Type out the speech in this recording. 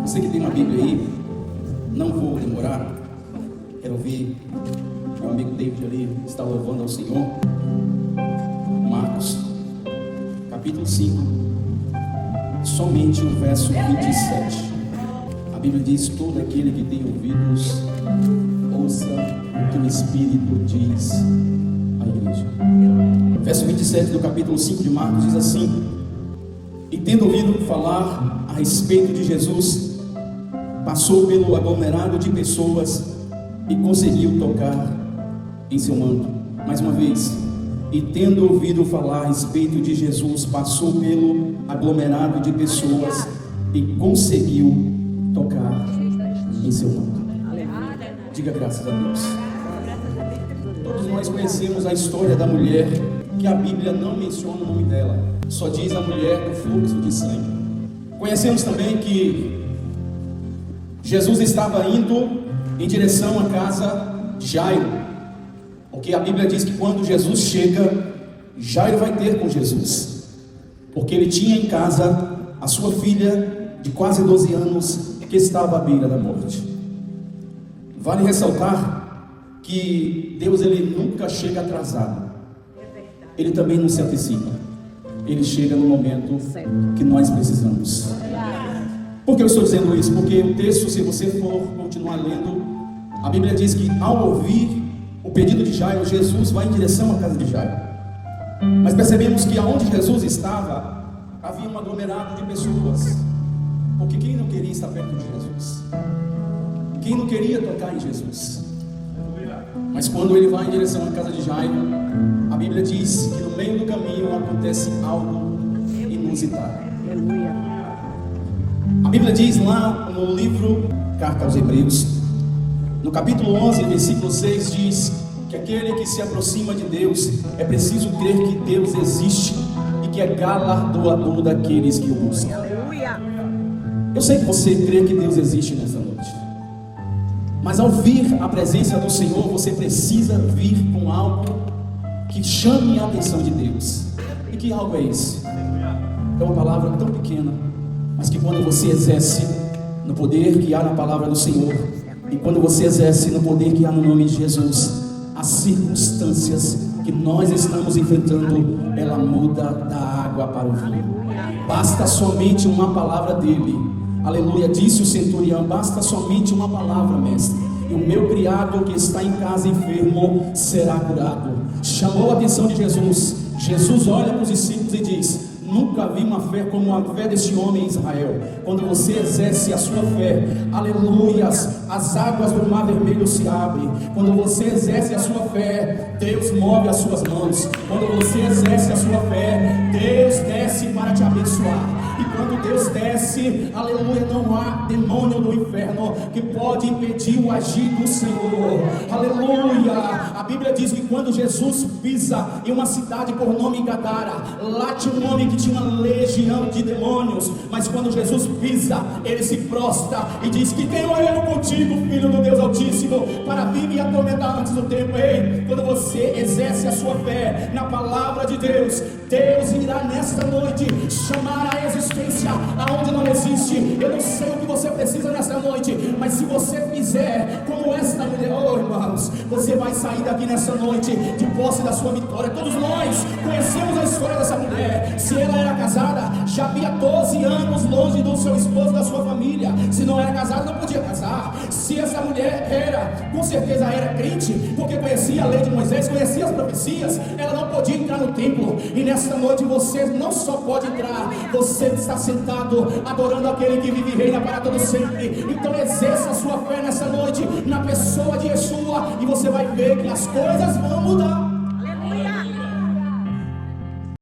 Você que tem uma Bíblia aí, não vou demorar. Quero ouvir meu amigo David ali, está louvando ao Senhor. Marcos, capítulo 5, somente o verso 27. A Bíblia diz: todo aquele que tem ouvidos, ouça o que o Espírito diz à igreja. Verso 27 do capítulo 5 de Marcos diz assim: e tendo ouvido falar a respeito de Jesus, passou pelo aglomerado de pessoas e conseguiu tocar em seu manto. Mais uma vez: e tendo ouvido falar a respeito de Jesus, passou pelo aglomerado de pessoas e conseguiu tocar em seu manto. Diga graças a Deus. Todos nós conhecemos a história da mulher, que a Bíblia não menciona o nome dela, só diz a mulher do fluxo de sangue. Conhecemos também que Jesus estava indo em direção à casa de Jairo, porque a Bíblia diz que quando Jesus chega, Jairo vai ter com Jesus, porque ele tinha em casa a sua filha de quase 12 anos, que estava à beira da morte. Vale ressaltar que Deus, ele nunca chega atrasado, ele também não se antecipa, ele chega no momento que nós precisamos. Por que eu estou dizendo isso? Porque o texto, se você for continuar lendo, a Bíblia diz que ao ouvir o pedido de Jairo, Jesus vai em direção à casa de Jairo. Mas percebemos que aonde Jesus estava, havia um aglomerado de pessoas, porque quem não queria estar perto de Jesus? Quem não queria tocar em Jesus? Mas quando ele vai em direção à casa de Jairo, a Bíblia diz que no meio do caminho acontece algo inusitado. A Bíblia diz lá no livro Carta aos Hebreus, no capítulo 11, versículo 6, diz que aquele que se aproxima de Deus é preciso crer que Deus existe e que é galardoador daqueles que o buscam. Eu sei que você crê que Deus existe nessa noite, mas ao vir a presença do Senhor, você precisa vir com algo que chame a atenção de Deus. E que algo é esse? É uma palavra tão pequena, mas que quando você exerce no poder que há na palavra do Senhor, e quando você exerce no poder que há no nome de Jesus, as circunstâncias que nós estamos enfrentando, ela muda da água para o vinho. Basta somente uma palavra dele. Aleluia, disse o centurião: basta somente uma palavra, mestre, e o meu criado que está em casa enfermo será curado. Chamou a atenção de Jesus. Jesus olha para os discípulos e diz: nunca vi uma fé como a fé deste homem em Israel. Quando você exerce a sua fé, aleluias, as águas do mar vermelho se abrem. Quando você exerce a sua fé, Deus move as suas mãos. Quando você exerce a sua fé, Deus desce para te abençoar. E quando Deus desce, aleluia, não há demônio do inferno que pode impedir o agir do Senhor. Aleluia. A Bíblia diz que quando Jesus pisa em uma cidade por nome Gadara, lá tinha um homem que tinha uma legião de demônios, mas quando Jesus pisa, ele se prostra e diz: que tenho eu contigo, filho do Deus Altíssimo, para vir me atormentar antes do tempo. Ei, quando você exerce a sua fé na palavra de Deus, Deus irá nesta noite chamar a existência aonde não existe. Eu não sei o que você precisa nesta noite, mas se você fizer como esta mulher, oh irmãos, você vai sair daqui nessa noite de posse da sua vitória. Todos nós conhecemos a história dessa mulher. Se ela era casada, já havia 12 anos longe do seu esposo, da sua família. Se não era casada, não podia casar. Se essa mulher era, com certeza era crente, porque conhecia a lei de Moisés, conhecia as profecias, ela não podia entrar no templo. E nesta noite você não só pode entrar, você está sentado adorando aquele que vive e reina para todo sempre. Então exerça a sua fé nessa noite na pessoa de Yeshua, e você vai ver que as coisas vão mudar.